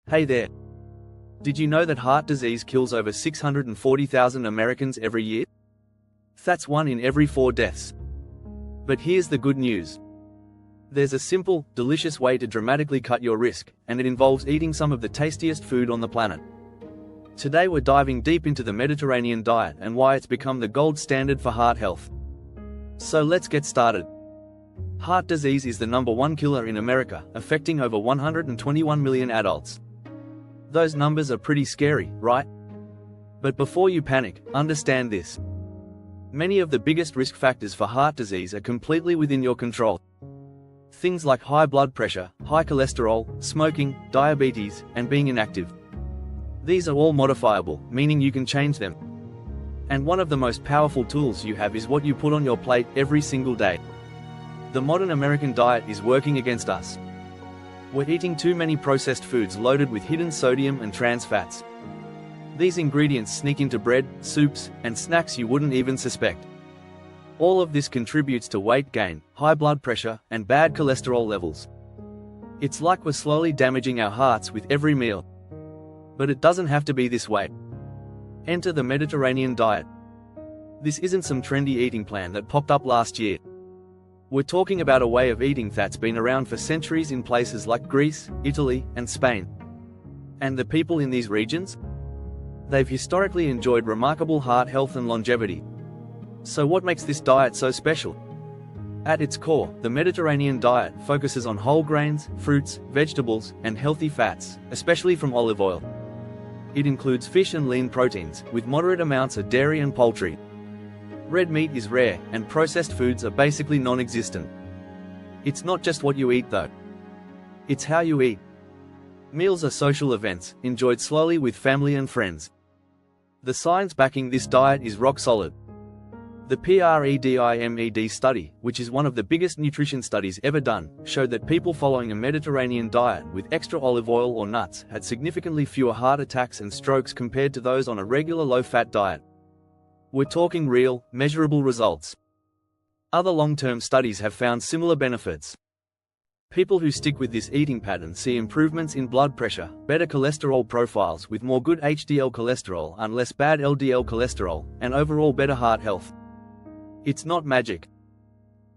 Hey there. Did you know that heart disease kills over 640,000 Americans every year? That's 1 in every 4 deaths. But here's the good news. There's a simple, delicious way to dramatically cut your risk, and it involves eating some of the tastiest food on the planet. Today we're diving deep into the Mediterranean diet and why it's become the gold standard for heart health. So let's get started. Heart disease is the #1 killer in America, affecting over 121 million adults. Those numbers are pretty scary, right? But before you panic, understand this. Many of the biggest risk factors for heart disease are completely within your control. Things like high blood pressure, high cholesterol, smoking, diabetes, and being inactive. These are all modifiable, meaning you can change them. And one of the most powerful tools you have is what you put on your plate every single day. The modern American diet is working against us. We're eating too many processed foods loaded with hidden sodium and trans fats. These ingredients sneak into bread, soups, and snacks you wouldn't even suspect. All of this contributes to weight gain, high blood pressure, and bad cholesterol levels. It's like we're slowly damaging our hearts with every meal. But it doesn't have to be this way. Enter the Mediterranean diet. This isn't some trendy eating plan that popped up last year. We're talking about a way of eating that's been around for centuries in places like Greece, Italy, and Spain. And the people in these regions? They've historically enjoyed remarkable heart health and longevity. So what makes this diet so special? At its core, the Mediterranean diet focuses on whole grains, fruits, vegetables, and healthy fats, especially from olive oil. It includes fish and lean proteins, with moderate amounts of dairy and poultry. Red meat is rare, and processed foods are basically non-existent. It's not just what you eat though. It's how you eat. Meals are social events, enjoyed slowly with family and friends. The science backing this diet is rock solid. The PREDIMED study, which is one of the biggest nutrition studies ever done, showed that people following a Mediterranean diet with extra olive oil or nuts had significantly fewer heart attacks and strokes compared to those on a regular low-fat diet. We're talking real, measurable results. Other long-term studies have found similar benefits. People who stick with this eating pattern see improvements in blood pressure, better cholesterol profiles with more good HDL cholesterol and less bad LDL cholesterol, and overall better heart health. It's not magic.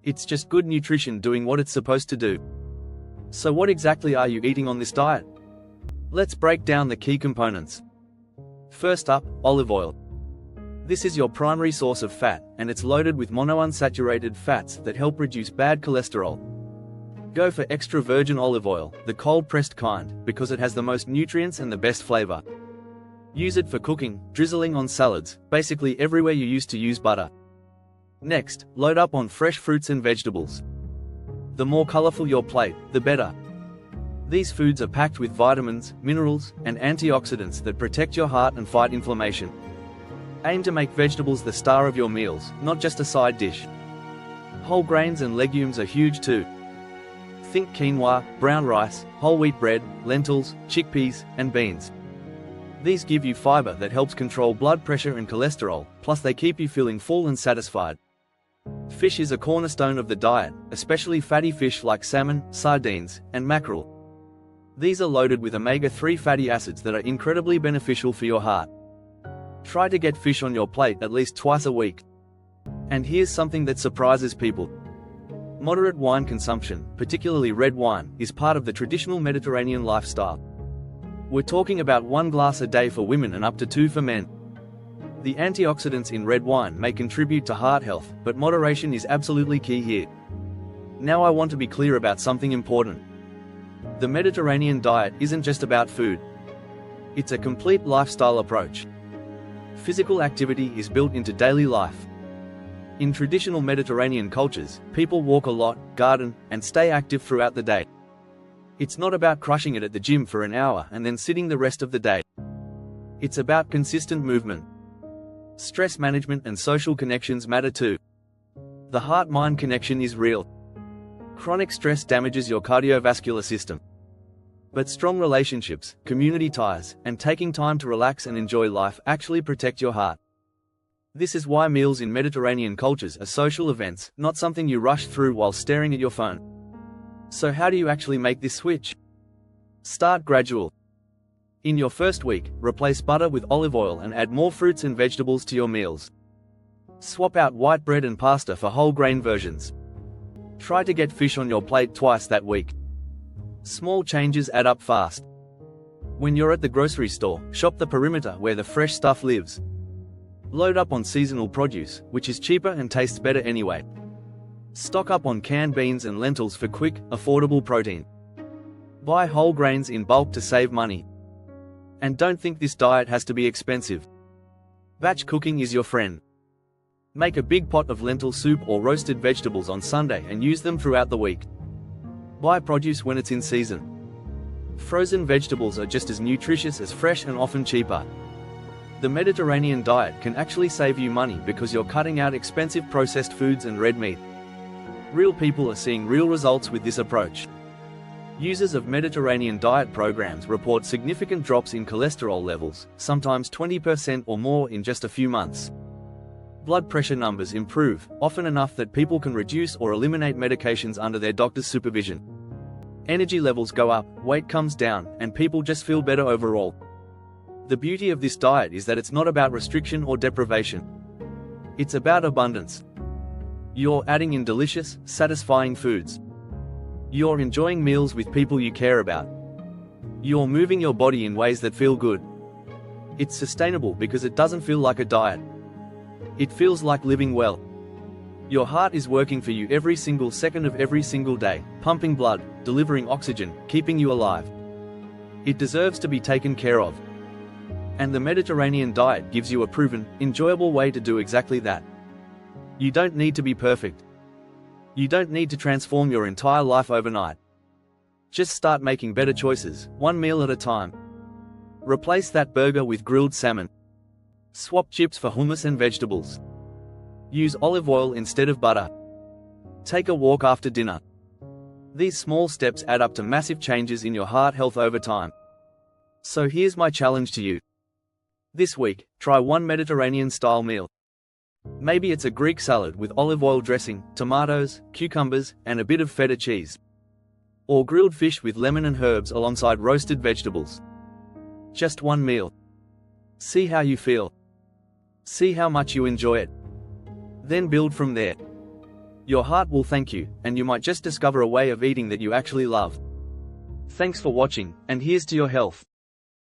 It's just good nutrition doing what it's supposed to do. So what exactly are you eating on this diet? Let's break down the key components. First up, olive oil. This is your primary source of fat, and it's loaded with monounsaturated fats that help reduce bad cholesterol. Go for extra virgin olive oil, the cold-pressed kind, because it has the most nutrients and the best flavor. Use it for cooking, drizzling on salads, basically everywhere you used to use butter. Next, load up on fresh fruits and vegetables. The more colorful your plate, the better. These foods are packed with vitamins, minerals, and antioxidants that protect your heart and fight inflammation. Aim to make vegetables the star of your meals, not just a side dish. Whole grains and legumes are huge too. Think quinoa, brown rice, whole wheat bread, lentils, chickpeas, and beans. These give you fiber that helps control blood pressure and cholesterol, plus they keep you feeling full and satisfied. Fish is a cornerstone of the diet, especially fatty fish like salmon, sardines, and mackerel. These are loaded with omega-3 fatty acids that are incredibly beneficial for your heart. Try to get fish on your plate at least twice a week. And here's something that surprises people. Moderate wine consumption, particularly red wine, is part of the traditional Mediterranean lifestyle. We're talking about 1 glass a day for women and up to 2 for men. The antioxidants in red wine may contribute to heart health, but moderation is absolutely key here. Now I want to be clear about something important. The Mediterranean diet isn't just about food. It's a complete lifestyle approach. Physical activity is built into daily life. In traditional Mediterranean cultures, people walk a lot, garden, and stay active throughout the day. It's not about crushing it at the gym for an hour and then sitting the rest of the day. It's about consistent movement. Stress management and social connections matter too. The heart-mind connection is real. Chronic stress damages your cardiovascular system. But strong relationships, community ties, and taking time to relax and enjoy life actually protect your heart. This is why meals in Mediterranean cultures are social events, not something you rush through while staring at your phone. So how do you actually make this switch? Start gradual. In your first week, replace butter with olive oil and add more fruits and vegetables to your meals. Swap out white bread and pasta for whole grain versions. Try to get fish on your plate twice that week. Small changes add up fast. When you're at the grocery store, shop the perimeter where the fresh stuff lives. Load up on seasonal produce, which is cheaper and tastes better anyway. Stock up on canned beans and lentils for quick, affordable protein. Buy whole grains in bulk to save money. And don't think this diet has to be expensive. Batch cooking is your friend. Make a big pot of lentil soup or roasted vegetables on Sunday and use them throughout the week. Buy produce when it's in season. Frozen vegetables are just as nutritious as fresh and often cheaper. The Mediterranean diet can actually save you money because you're cutting out expensive processed foods and red meat. Real people are seeing real results with this approach. Users of Mediterranean diet programs report significant drops in cholesterol levels, sometimes 20% or more in just a few months. Blood pressure numbers improve, often enough that people can reduce or eliminate medications under their doctor's supervision. Energy levels go up, weight comes down, and people just feel better overall. The beauty of this diet is that it's not about restriction or deprivation. It's about abundance. You're adding in delicious, satisfying foods. You're enjoying meals with people you care about. You're moving your body in ways that feel good. It's sustainable because it doesn't feel like a diet. It feels like living well. Your heart is working for you every single second of every single day, pumping blood, delivering oxygen, keeping you alive. It deserves to be taken care of. And the Mediterranean diet gives you a proven, enjoyable way to do exactly that. You don't need to be perfect. You don't need to transform your entire life overnight. Just start making better choices, one meal at a time. Replace that burger with grilled salmon. Swap chips for hummus and vegetables. Use olive oil instead of butter. Take a walk after dinner. These small steps add up to massive changes in your heart health over time. So here's my challenge to you. This week, try one Mediterranean-style meal. Maybe it's a Greek salad with olive oil dressing, tomatoes, cucumbers, and a bit of feta cheese. Or grilled fish with lemon and herbs alongside roasted vegetables. Just one meal. See how you feel. See how much you enjoy it. Then build from there. Your heart will thank you, and you might just discover a way of eating that you actually love. Thanks for watching, and here's to your health.